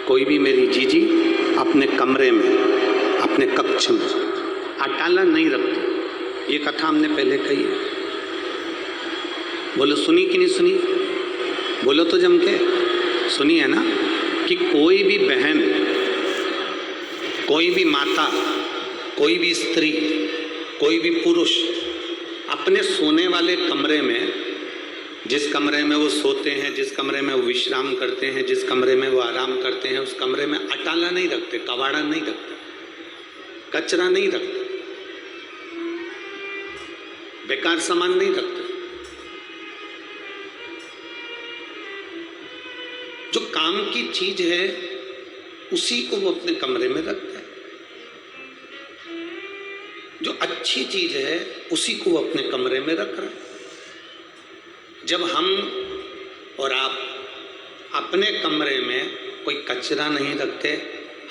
कोई भी मेरी जीजी अपने कमरे में, अपने कक्ष में अटाला नहीं रखती। ये कथा हमने पहले कही है। बोलो सुनी कि नहीं सुनी? बोलो तो जम के सुनी है ना, कि कोई भी बहन, कोई भी माता, कोई भी स्त्री, कोई भी पुरुष अपने सोने वाले कमरे में, जिस कमरे में वो सोते हैं, जिस कमरे में वो विश्राम करते हैं, जिस कमरे में वो आराम करते हैं, उस कमरे में अटाला नहीं रखते, कबाड़ा नहीं रखते, कचरा नहीं रखते, बेकार सामान नहीं रखते। जो काम की चीज है उसी को वो अपने कमरे में रखता है। जो अच्छी चीज है उसी को वो अपने कमरे में रख रहा है। जब हम और आप अपने कमरे में कोई कचरा नहीं रखते,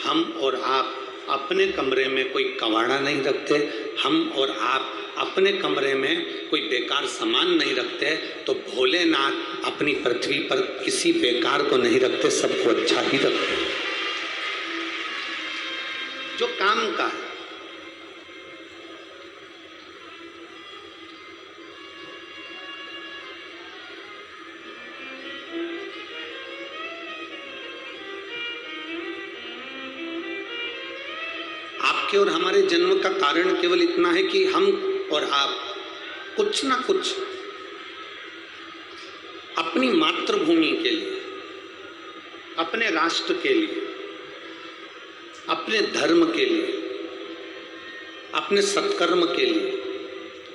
हम और आप अपने कमरे में कोई कबाड़ा नहीं रखते, हम और आप अपने कमरे में कोई बेकार सामान नहीं रखते, तो भोलेनाथ अपनी पृथ्वी पर किसी बेकार को नहीं रखते, सबको अच्छा ही रखते। जो काम का है, आपके और हमारे जन्म का कारण केवल इतना है कि हम और आप कुछ ना कुछ अपनी मातृभूमि के लिए, अपने राष्ट्र के लिए, अपने धर्म के लिए, अपने सत्कर्म के लिए,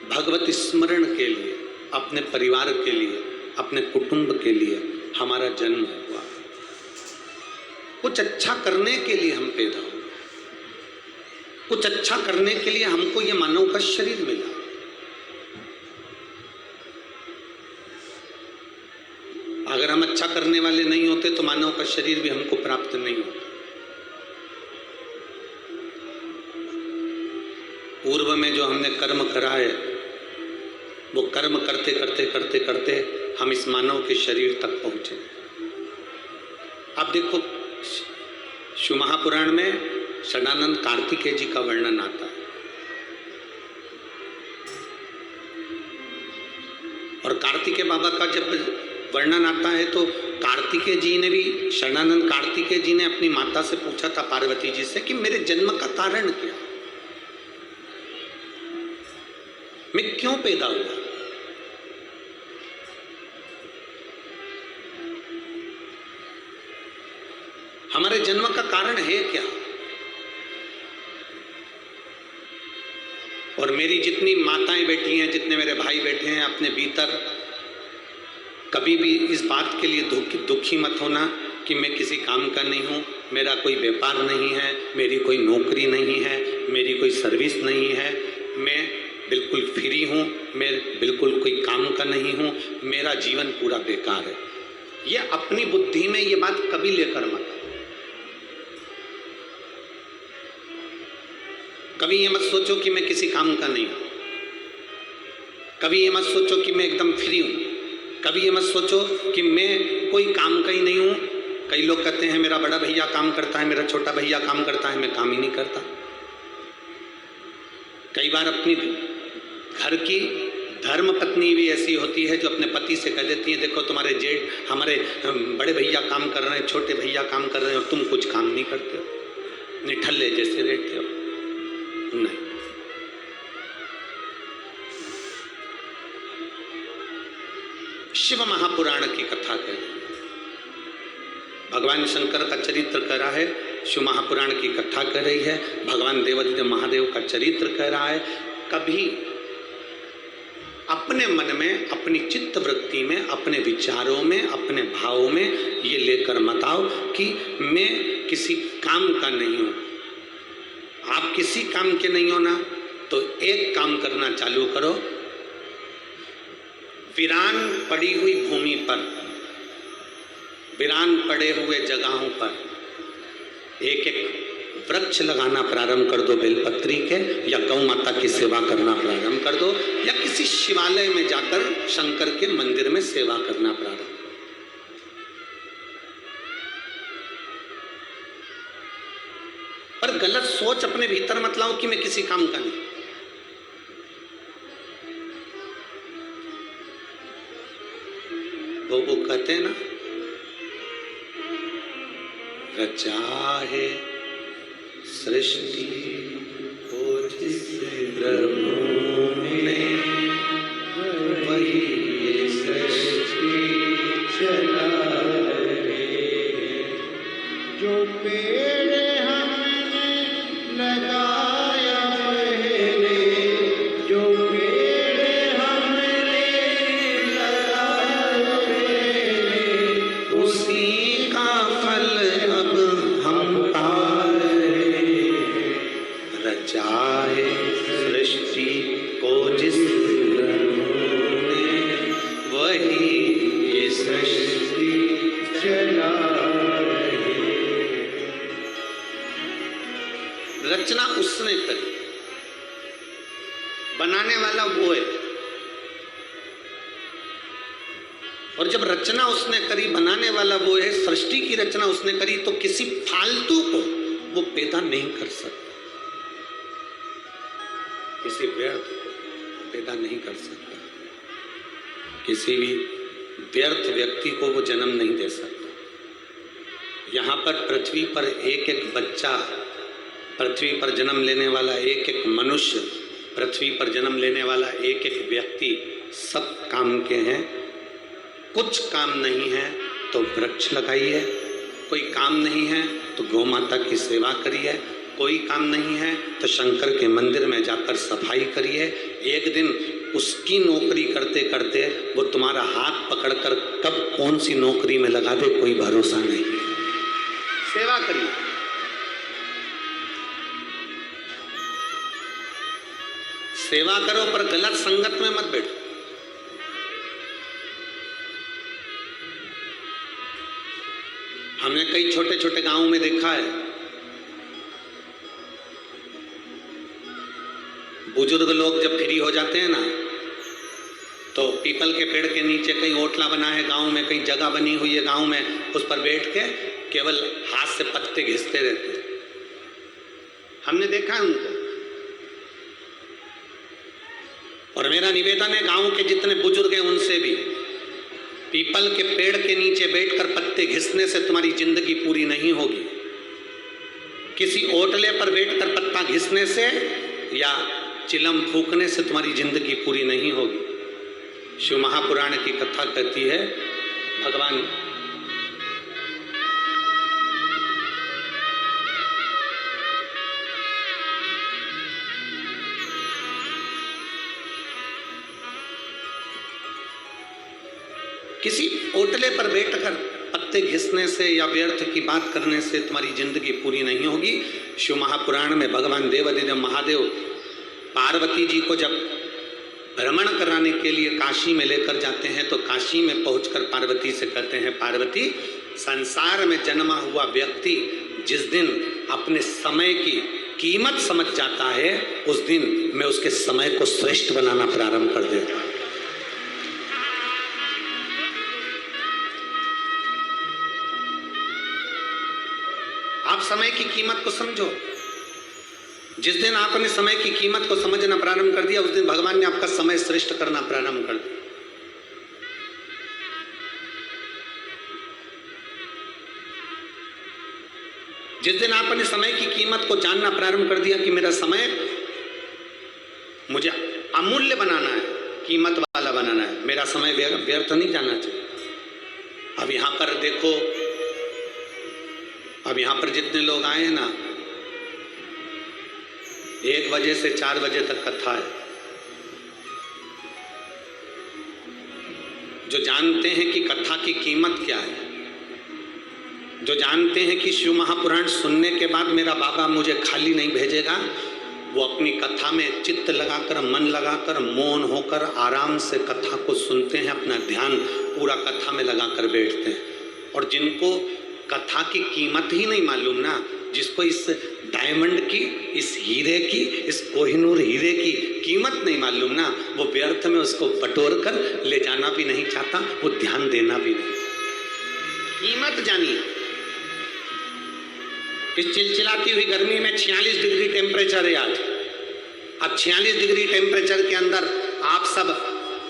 भगवत स्मरण के लिए, अपने परिवार के लिए, अपने कुटुंब के लिए हमारा जन्म हुआ। कुछ अच्छा करने के लिए हम पैदा हुए, कुछ अच्छा करने के लिए हमको ये मानव का शरीर मिला। अगर हम अच्छा करने वाले नहीं होते तो मानव का शरीर भी हमको प्राप्त नहीं होता। पूर्व में जो हमने कर्म करा है, वो कर्म करते करते करते करते हम इस मानव के शरीर तक पहुंचे। अब देखो, शिव महापुराण में षडानंद कार्तिकेय जी का वर्णन आता है, और कार्तिकेय बाबा का जब वर्णन आता है तो कार्तिकेय जी ने भी, षडानंद कार्तिकेय जी ने अपनी माता से पूछा था, पार्वती जी से, कि मेरे जन्म का कारण क्या, मैं क्यों पैदा हुआ। हमारे जन्म का कारण है क्या। और मेरी जितनी माताएं बैठी हैं, जितने मेरे भाई बैठे हैं, अपने भीतर कभी भी इस बात के लिए दुखी मत होना कि मैं किसी काम का नहीं हूँ, मेरा कोई व्यापार नहीं है, मेरी कोई नौकरी नहीं है, मेरी कोई सर्विस नहीं है, मैं बिल्कुल फ्री हूँ, मैं बिल्कुल कोई काम का नहीं हूँ, मेरा जीवन पूरा बेकार है। ये अपनी बुद्धि में ये बात कभी लेकर मत। कभी ये मत सोचो कि मैं किसी काम का नहीं हूं, कभी ये मत सोचो कि मैं एकदम फ्री हूं, कभी ये मत सोचो कि मैं कोई काम का ही नहीं हूं। कई लोग कहते हैं मेरा बड़ा भैया काम करता है, मेरा छोटा भैया काम करता है, मैं काम ही नहीं करता। कई बार अपनी घर की धर्म पत्नी भी ऐसी होती है जो अपने पति से कह देती है, देखो तुम्हारे जेठ, हमारे बड़े भैया काम कर रहे हैं, छोटे भैया काम कर रहे हैं, और तुम कुछ काम नहीं करते हो, निठल्ले जैसे रहते हो। नहीं, शिव महापुराण की कथा कह रही है, भगवान शंकर का चरित्र कह रहा है, शिव महापुराण की कथा कह रही है, भगवान देवादिदेव महादेव का चरित्र कह रहा है। कभी अपने मन में, अपनी चित्त वृत्ति में, अपने विचारों में, अपने भावों में ये लेकर मत आओ कि मैं किसी काम का नहीं हूं। आप किसी काम के नहीं हो ना, तो एक काम करना चालू करो। वीरान पड़ी हुई भूमि पर, वीरान पड़े हुए जगहों पर एक एक वृक्ष लगाना प्रारंभ कर दो, बेलपत्री के, या गौ माता की सेवा करना प्रारंभ कर दो, या किसी शिवालय में जाकर शंकर के मंदिर में सेवा करना प्रारंभ। गलत सोच अपने भीतर मत लाओ कि मैं किसी काम का नहीं। वो कहते हैं ना, रचा है सृष्टि को जिस प्रभु ने, वही ये सृष्टि चला रहे। जो पेड़ हमने लगाया पहले, जो पेड़ हमने लगाया पहले, उसी का फल अब हम पा रहे। रचा है सृष्टि को जिस प्रभु ने, वही ये सृष्टि चला रचना उसने करी, बनाने वाला वो है। और जब रचना उसने करी, बनाने वाला वो है, सृष्टि की रचना उसने करी, तो किसी फालतू को वो पैदा नहीं कर सकता, किसी व्यर्थ को पैदा नहीं कर सकता, किसी भी व्यर्थ व्यक्ति को वो जन्म नहीं दे सकता। यहाँ पर पृथ्वी पर एक एक बच्चा, पृथ्वी पर जन्म लेने वाला एक एक मनुष्य, पृथ्वी पर जन्म लेने वाला एक एक व्यक्ति, सब काम के हैं। कुछ काम नहीं है तो वृक्ष लगाइए, कोई काम नहीं है तो गौ माता की सेवा करिए, कोई काम नहीं है तो शंकर के मंदिर में जाकर सफाई करिए। एक दिन उसकी नौकरी करते करते वो तुम्हारा हाथ पकड़कर कब कौन सी नौकरी में लगा दे, कोई भरोसा नहीं है। सेवा करिए। सेवा करो पर गलत संगत में मत बैठो। हमने कई छोटे छोटे गांवों में देखा है, बुजुर्ग लोग जब फ्री हो जाते हैं ना, तो पीपल के पेड़ के नीचे कहीं ओटला बना है गांव में, कहीं जगह बनी हुई है गांव में, उस पर बैठ के केवल हाथ से पत्ते घिसते रहते हैं। हमने देखा है उनको। और मेरा निवेदन है गांव के जितने बुजुर्ग हैं उनसे भी, पीपल के पेड़ के नीचे बैठकर पत्ते घिसने से तुम्हारी जिंदगी पूरी नहीं होगी। किसी ओटले पर बैठकर पत्ता घिसने से या चिलम फूकने से तुम्हारी जिंदगी पूरी नहीं होगी। शिव महापुराण की कथा कहती है, भगवान किसी ओटले पर बैठकर पत्ते घिसने से या व्यर्थ की बात करने से तुम्हारी जिंदगी पूरी नहीं होगी। शिव महापुराण में भगवान देवाधिदेव महादेव पार्वती जी को जब भ्रमण कराने के लिए काशी में लेकर जाते हैं, तो काशी में पहुंचकर पार्वती से कहते हैं, पार्वती, संसार में जन्मा हुआ व्यक्ति जिस दिन अपने समय की कीमत समझ जाता है, उस दिन मैं उसके समय को श्रेष्ठ बनाना प्रारंभ कर देता हूं। आप समय की कीमत को समझो। जिस दिन आपने समय की कीमत को समझना प्रारंभ कर दिया, उस दिन भगवान ने आपका समय श्रेष्ठ करना प्रारंभ कर दिया। जिस दिन आपने समय की कीमत को जानना प्रारंभ कर दिया कि मेरा समय मुझे अमूल्य बनाना है, कीमत वाला बनाना है, मेरा समय व्यर्थ नहीं जाना चाहिए। अब यहां पर देखो, अब यहां पर जितने लोग आए हैं ना, 1 बजे से 4 बजे तक कथा है। जो जानते हैं कि कथा की कीमत क्या है, जो जानते हैं कि शिव महापुराण सुनने के बाद मेरा बाबा मुझे खाली नहीं भेजेगा, वो अपनी कथा में चित्त लगाकर, मन लगाकर, मौन होकर आराम से कथा को सुनते हैं, अपना ध्यान पूरा कथा में लगाकर बैठते हैं। और जिनको कथा की कीमत ही नहीं मालूम ना, जिसको इस डायमंड की, इस हीरे की, इस कोहिनूर हीरे की कीमत नहीं मालूम ना, वो व्यर्थ में उसको बटोर कर ले जाना भी नहीं चाहता, वो ध्यान देना भी नहीं। कीमत जानिए। इस चिलचिलाती हुई गर्मी में 46 डिग्री टेम्परेचर है आज। अब 46 डिग्री टेम्परेचर के अंदर आप सब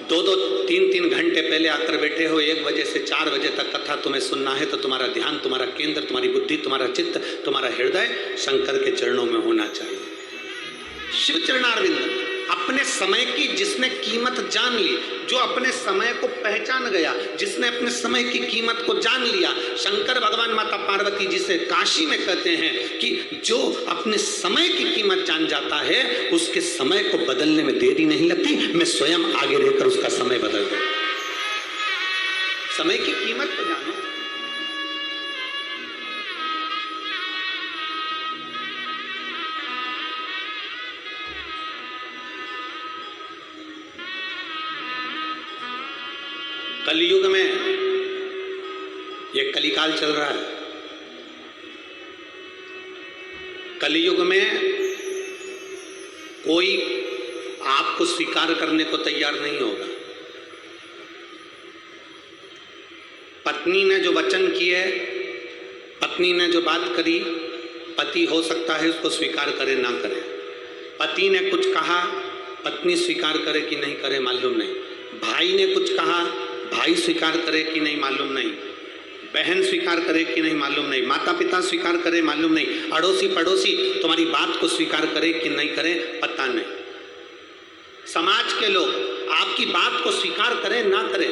2-2, 3-3 घंटे पहले आकर बैठे हो। 1 बजे से 4 बजे तक कथा तुम्हें सुनना है तो तुम्हारा ध्यान, तुम्हारा केंद्र, तुम्हारी बुद्धि, तुम्हारा चित्त, तुम्हारा हृदय शंकर के चरणों में होना चाहिए। शिव चरणारविंद, अपने समय की जिसने कीमत जान ली, जो अपने समय को पहचान गया, जिसने अपने समय की कीमत को जान लिया, शंकर भगवान माता पार्वती जी से काशी में कहते हैं कि जो अपने समय की कीमत जान जाता है उसके समय को बदलने में देरी नहीं लगती, मैं स्वयं आगे रहकर उसका समय बदल दूं। समय की कीमत को जानो। कलयुग में ये कलिकाल चल रहा है। कलयुग में कोई आपको स्वीकार करने को तैयार नहीं होगा। पत्नी ने जो वचन किए, पत्नी ने जो बात करी, पति हो सकता है उसको स्वीकार करे ना करे। पति ने कुछ कहा, पत्नी स्वीकार करे कि नहीं करे मालूम नहीं। भाई ने कुछ कहा, भाई स्वीकार करे कि नहीं मालूम नहीं। बहन स्वीकार करे कि नहीं मालूम नहीं। माता पिता स्वीकार करे मालूम नहीं। अड़ोसी पड़ोसी तुम्हारी बात को स्वीकार करे कि नहीं करे पता नहीं। समाज के लोग आपकी बात को स्वीकार करें ना करें,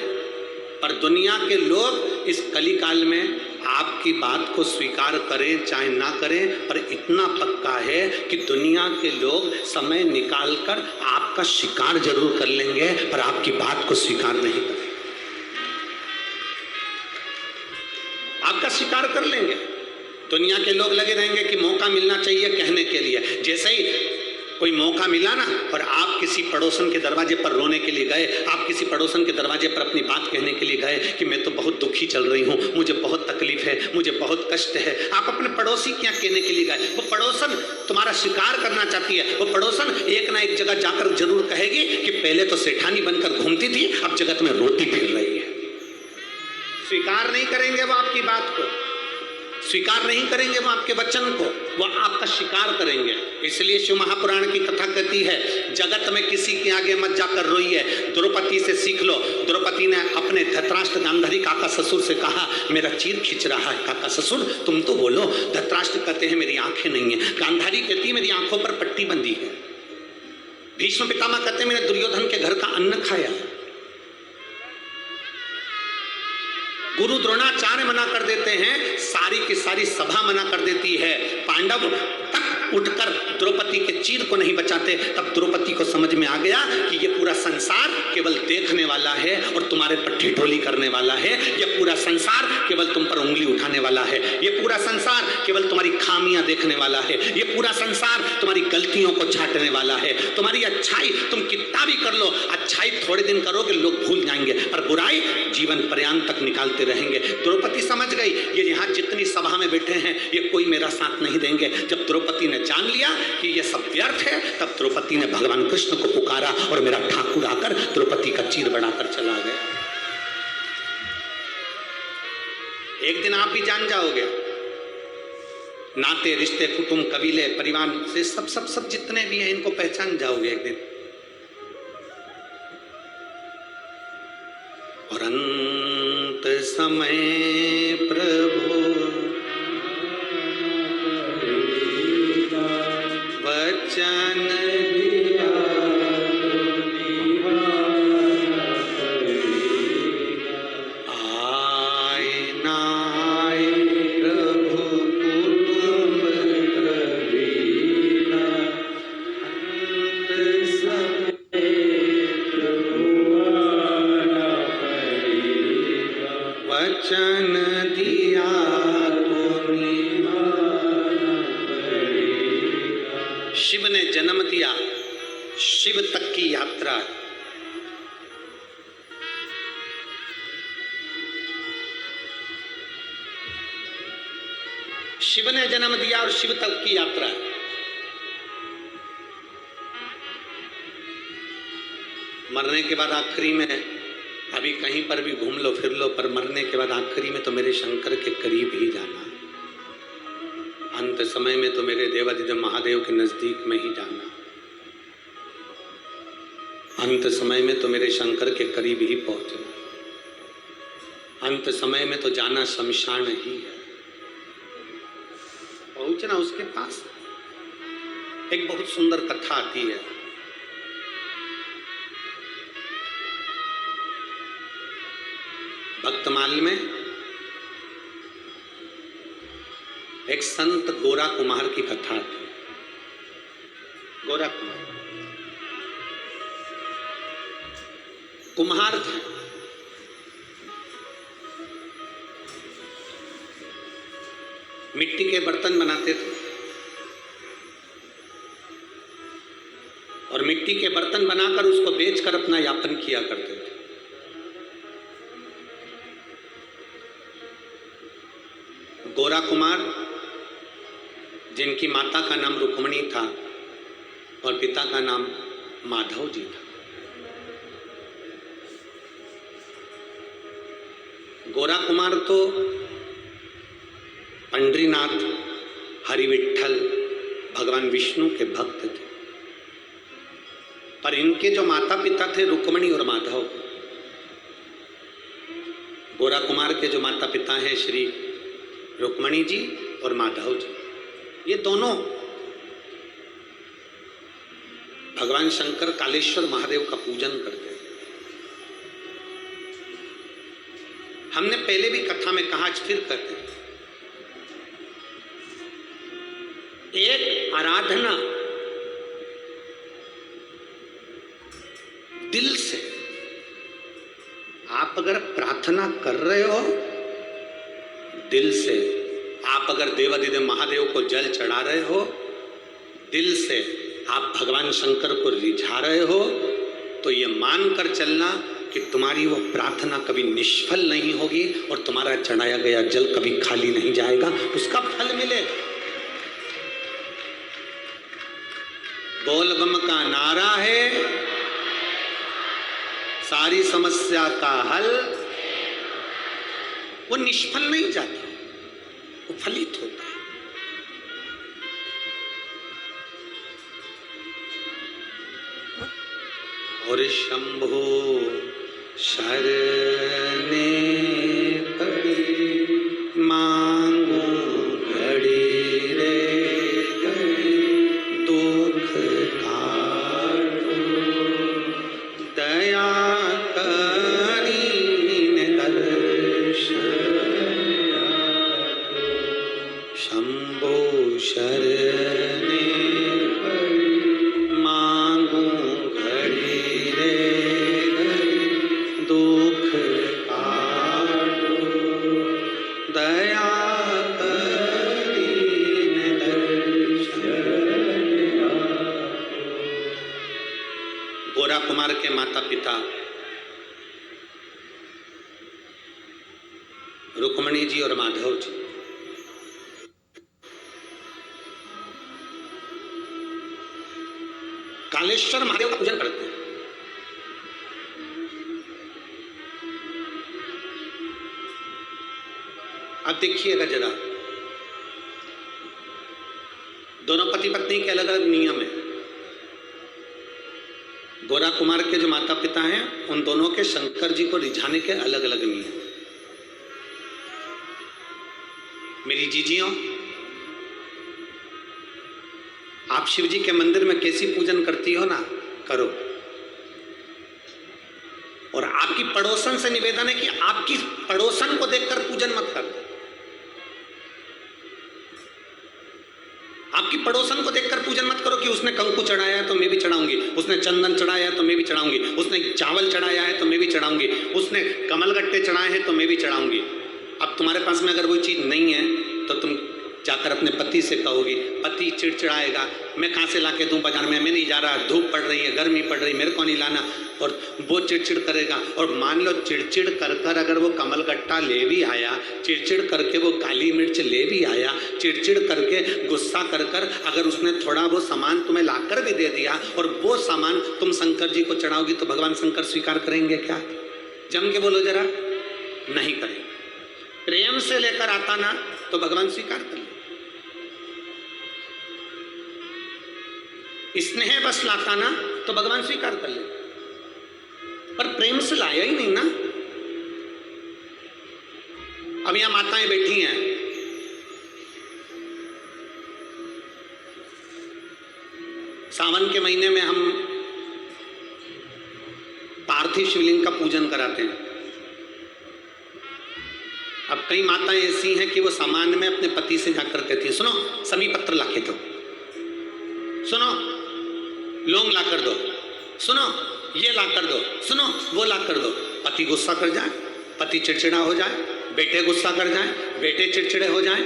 पर दुनिया के लोग इस कलिकाल में आपकी बात को स्वीकार करें चाहे ना करें, पर इतना पक्का है कि दुनिया के लोग समय निकालकर आपका शिकार जरूर कर लेंगे, पर आपकी बात को स्वीकार नहीं करेंगे। आपका शिकार कर लेंगे। दुनिया के लोग लगे रहेंगे कि मौका मिलना चाहिए कहने के लिए। जैसे ही कोई मौका मिला ना, और आप किसी पड़ोसन के दरवाजे पर रोने के लिए गए, आप किसी पड़ोसन के दरवाजे पर अपनी बात कहने के लिए गए कि मैं तो बहुत दुखी चल रही हूँ, मुझे बहुत तकलीफ है, मुझे बहुत कष्ट है, आप अपने पड़ोसी क्या कहने के लिए गए। वो पड़ोसन तुम्हारा शिकार करना चाहती है। वो पड़ोसन एक ना एक जगह जाकर जरूर कहेगी कि पहले तो सेठानी बनकर घूमती थी, अब जगत में रोती फिर रही है। स्वीकार नहीं करेंगे वो आपकी बात को, स्वीकार नहीं करेंगे वो आपके वचन को, वो आपका शिकार करेंगे। इसलिए शिव महापुराण की कथा कहती है, जगत में किसी के आगे मत जाकर रोइए, द्रौपदी से सीख लो। द्रौपदी ने अपने धृतराष्ट्र गांधारी काका ससुर से कहा, मेरा चीर खींच रहा है काका ससुर, तुम तो बोलो। धृतराष्ट्र कहते हैं मेरी आंखें नहीं है। गांधारी कहती है मेरी आंखों पर पट्टी बंधी है। भीष्म पितामह कहते हैं मैंने दुर्योधन के घर का अन्न खाया। गुरु द्रोणाचार्य मना कर देते हैं, सारी की सारी सभा मना कर देती है। पांडव तक उठकर द्रौपदी के चीर को नहीं बचाते। तब द्रौपदी को समझ में आ गया कि ये पूरा संसार केवल देखने वाला है और तुम्हारे पर ठिठोली करने वाला है। ये पूरा संसार केवल तुम पर उंगली उठाने वाला है। ये पूरा संसार केवल तुम्हारी खामियां देखने वाला है। ये पूरा संसार तुम्हारी गलतियों को छांटने वाला है। तुम्हारी अच्छाई तुम कितना भी कर लो, अच्छाई थोड़े दिन करोगे लोग भूल जाएंगे, पर बुराई जीवन पर्यंत तक निकालते रहेंगे। द्रौपदी समझ गई ये यहाँ जितनी सभा में बैठे हैं ये कोई मेरा साथ नहीं देंगे। जब द्रौपदी ने जान लिया कि ये सब व्यर्थ है, तब द्रौपदी ने भगवान कृष्ण को पुकारा और मेरा ठाकुर आकर द्रौपदी का चीर बनाकर चला गया। एक दिन आप भी जान जाओगे, नाते रिश्ते कुटुंब कबीले परिवार से सब सब सब जितने भी हैं इनको पहचान जाओगे एक दिन। और अंत समय प्रभु वचन दिया आए ना आए प्रभु कुटुंब कबीला। अंत समय वचन दिया तो निभाना पड़ेगा। शिव ने जन्म दिया, शिव तक की यात्रा। शिव ने जन्म दिया और शिव तक की यात्रा। मरने के बाद आखिरी में अभी कहीं पर भी घूम लो फिर लो, पर मरने के बाद आखिरी में तो मेरे शंकर के करीब ही जाना। अंत समय में तो मेरे देवाधिदेव महादेव के नजदीक में ही जाना, अंत समय में तो मेरे शंकर के करीब ही पहुंचना, अंत समय में तो जाना शमशान ही है, पहुंचना उसके पास। एक बहुत सुंदर कथा आती है, भक्तमाल में एक संत गोरा कुमार की कथा आती है। गोरा कुम्हार थे, मिट्टी के बर्तन बनाते थे और मिट्टी के बर्तन बनाकर उसको बेचकर अपना यापन किया करते थे। गोरा कुमार, जिनकी माता का नाम रुक्मणी था और पिता का नाम माधव जी था। गोरा कुमार तो पंडरीनाथ, हरिविठल, भगवान विष्णु के भक्त थे, पर इनके जो माता पिता थे रुक्मणी और माधव। गोरा कुमार के जो माता पिता हैं श्री रुक्मणी जी और माधव जी, ये दोनों भगवान शंकर कालेश्वर महादेव का पूजन करते हैं। हमने पहले भी कथा में कहा, आज फिर कहते हैं, एक आराधना दिल से आप अगर प्रार्थना कर रहे हो, दिल से आप अगर देवाधिदेव महादेव को जल चढ़ा रहे हो, दिल से आप भगवान शंकर को रिझा रहे हो, तो ये मानकर चलना कि तुम्हारी वो प्रार्थना कभी निष्फल नहीं होगी और तुम्हारा चढ़ाया गया जल कभी खाली नहीं जाएगा, उसका फल मिलेगा। बोलबम का नारा है, सारी समस्या का हल, वो निष्फल नहीं जाता, वो फलित होता है। और शंभो शरणे पड़ी मांगो घड़ी रे घड़ी, दुख काटो दया करीन दर्शन, शंभो शरणे मांगो घड़ी रे घड़ी, दुख काटो दया करीन दर्शन। गोरा कुमार के माता पिता रुक्मणी जी और माधव जी, कालेश्वर महादेव का पूजन करते हैं। अब देखिएगा जरा, दोनों पति पत्नी के अलग अलग नियम है। गोरा कुमार के जो माता पिता हैं, उन दोनों के शंकर जी को रिझाने के अलग अलग नियम। मेरी जीजियों, आप शिव जी के मंदिर में कैसी पूजन करती हो ना, करो। और आपकी पड़ोसन से निवेदन है कि आपकी पड़ोसन को देखकर पूजन मत करो। आपकी पड़ोसन को देखकर पूजन मत करो कि उसने कंकु चढ़ाया है तो मैं भी चढ़ाऊंगी, उसने चंदन चढ़ाया है तो मैं भी चढ़ाऊंगी, उसने चावल चढ़ाया है तो मैं भी चढ़ाऊंगी, उसने कमलगट्टे चढ़ाए हैं तो मैं भी चढ़ाऊंगी। अब तुम्हारे पास में अगर वो चीज नहीं है तो तुम जाकर अपने पति से कहोगी, पति चिड़चिड़ाएगा, मैं कहाँ से लाके दूं बाजार में, मैं नहीं जा रहा, धूप पड़ रही है, गर्मी पड़ रही, मेरे को नहीं लाना, और वो चिड़चिड़ करेगा। और मान लो चिड़चिड़ कर कर अगर वो कमलगट्टा ले भी आया, चिड़चिड़ करके वो काली मिर्च ले भी आया, चिड़चिड़ करके गुस्सा कर कर अगर उसने थोड़ा वो सामान तुम्हें लाकर भी दे दिया और वो सामान तुम शंकर जी को चढ़ाओगी, तो भगवान शंकर स्वीकार करेंगे क्या? जम के बोलो जरा, नहीं करेंगे। प्रेम से लेकर आता ना तो भगवान स्वीकार कर ले। स्नेह बस लाता ना तो भगवान स्वीकार कर ले, पर प्रेम से लाया ही नहीं ना। अब यहां माताएं बैठी हैं, सावन के महीने में हम पार्थिव शिवलिंग का पूजन कराते हैं। अब कई माताएं ऐसी हैं कि वो सामान्य में अपने पति से जाकर कहती है, सुनो समी पत्र ला के दो, सुनो लौंग ला कर दो, सुनो ये ला कर दो, सुनो वो ला कर दो। पति गुस्सा कर जाए, पति चिड़चिड़ा हो जाए, बेटे गुस्सा कर जाए, बेटे चिड़चिड़े हो जाए,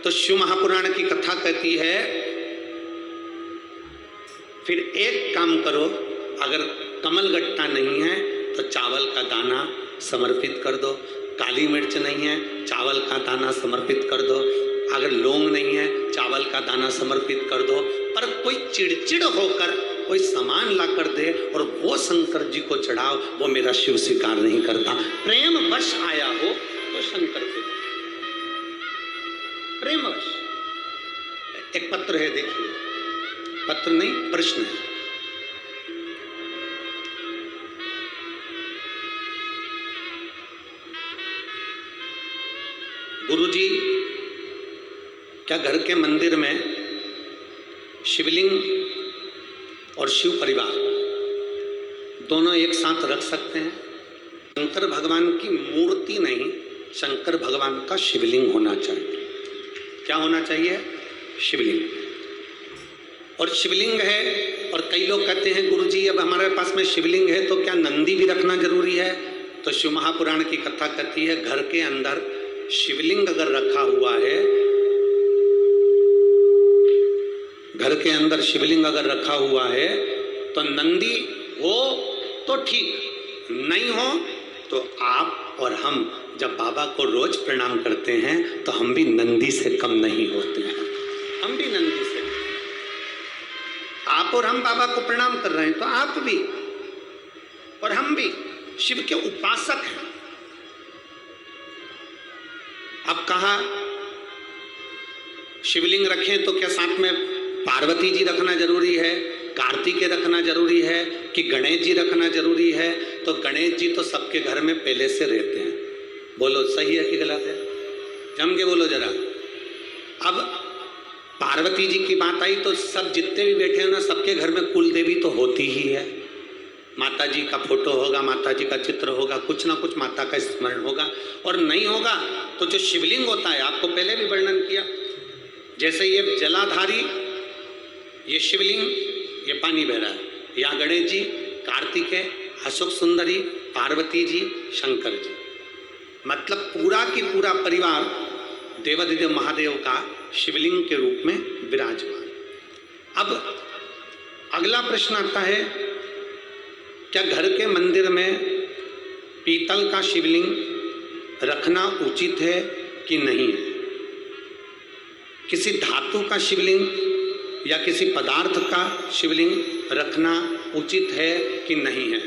तो शिव महापुराण की कथा कहती है फिर एक काम करो, अगर कमल गट्टा नहीं है तो चावल का दाना समर्पित कर दो, काली मिर्च नहीं है चावल का दाना समर्पित कर दो, अगर लौंग नहीं है चावल का दाना समर्पित कर दो। पर कोई चिड़चिड़ होकर कोई सामान ला कर दे और वो शंकर जी को चढ़ाओ, वो मेरा शिव स्वीकार नहीं करता। प्रेम वश आया हो तो शंकर को प्रेम वश। एक पत्र है, देखिए, पत्र नहीं प्रश्न है। गुरुजी, क्या घर के मंदिर में शिवलिंग और शिव परिवार दोनों एक साथ रख सकते हैं? शंकर भगवान की मूर्ति नहीं, शंकर भगवान का शिवलिंग होना चाहिए। क्या होना चाहिए? शिवलिंग। और शिवलिंग है, और कई लोग कहते हैं गुरुजी अब हमारे पास में शिवलिंग है तो क्या नंदी भी रखना जरूरी है? तो शिव महापुराण की कथा कहती है घर के अंदर शिवलिंग अगर रखा हुआ है, घर के अंदर शिवलिंग अगर रखा हुआ है तो नंदी हो तो ठीक, नहीं हो तो आप और हम जब बाबा को रोज प्रणाम करते हैं तो हम भी नंदी से कम नहीं होते हैं। हम भी नंदी से, आप और हम बाबा को प्रणाम कर रहे हैं तो आप भी और हम भी शिव के उपासक हैं। अब कहा शिवलिंग रखें तो क्या साथ में पार्वती जी रखना जरूरी है, कार्तिकेय रखना जरूरी है, कि गणेश जी रखना जरूरी है? तो गणेश जी तो सबके घर में पहले से रहते हैं। बोलो सही है कि गलत है? जम के बोलो जरा। अब पार्वती जी की बात आई तो सब जितने भी बैठे हैं ना, सबके घर में कुल देवी तो होती ही है। माता जी का फोटो होगा, माता जी का चित्र होगा, कुछ ना कुछ माता का स्मरण होगा। और नहीं होगा तो जो शिवलिंग होता है, आपको पहले भी वर्णन किया, जैसे ये जलाधारी, ये शिवलिंग, ये पानी बह रहा है, या गणेश जी, कार्तिकेय, अशोक सुंदरी, पार्वती जी, शंकर जी, मतलब पूरा की पूरा परिवार देवादिदेव महादेव का शिवलिंग के रूप में विराजमान। अब अगला प्रश्न आता है, क्या घर के मंदिर में पीतल का शिवलिंग रखना उचित है कि नहीं है? किसी धातु का शिवलिंग या किसी पदार्थ का शिवलिंग रखना उचित है कि नहीं है?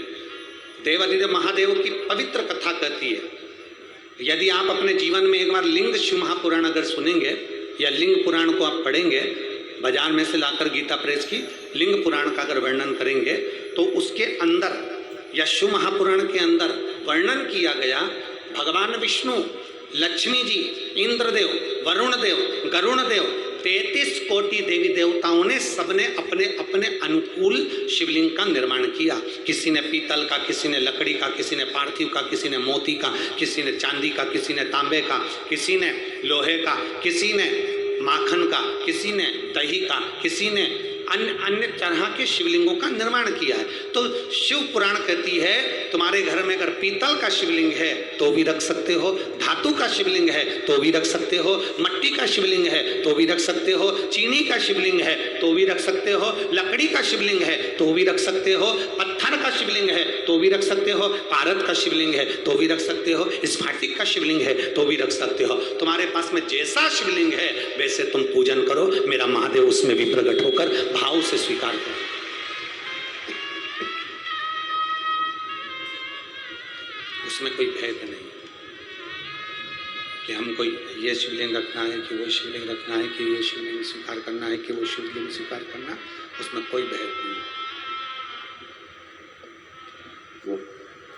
देवादिदेव महादेव की पवित्र कथा कहती है, यदि आप अपने जीवन में एक बार लिंग शिव महापुराण अगर सुनेंगे या लिंग पुराण को आप पढ़ेंगे, बाजार में से लाकर गीता प्रेस की लिंग पुराण का अगर वर्णन करेंगे तो उसके अंदर या शिव महापुराण के अंदर वर्णन किया गया, भगवान विष्णु, लक्ष्मी जी, इंद्रदेव, वरुण देव, गरुण देव, 33 कोटि देवी देवताओं ने सबने अपने अपने अनुकूल शिवलिंग का निर्माण किया। किसी ने पीतल का, किसी ने लकड़ी का, किसी ने पार्थिव का, किसी ने मोती का, किसी ने चांदी का, किसी ने तांबे का, किसी ने लोहे का, किसी ने माखन का, किसी ने दही का, किसी ने अन्य अन्य तरह के शिवलिंगों का निर्माण किया है। तो शिव पुराण कहती है तुम्हारे घर में अगर पीतल का शिवलिंग है तो भी रख सकते हो, धातु का शिवलिंग है तो भी रख सकते हो, मट्टी का शिवलिंग है तो भी रख सकते हो, चीनी का शिवलिंग है तो भी रख सकते हो, लकड़ी का शिवलिंग है तो भी रख सकते हो, पत्थर का शिवलिंग है तो भी रख सकते हो, पारद का शिवलिंग है तो भी रख सकते हो, स्फटिक का शिवलिंग है तो भी रख सकते हो। तुम्हारे पास में जैसा शिवलिंग है वैसे तुम पूजन करो, मेरा महादेव उसमें भी प्रकट होकर भाव से स्वीकार करो। उसमें कोई भेद नहीं कि हमको ये शिवलिंग रखना है कि वो शिवलिंग रखना है कि ये शिवलिंग स्वीकार करना है कि वो शिवलिंग स्वीकार करना, उसमें कोई भेद नहीं है।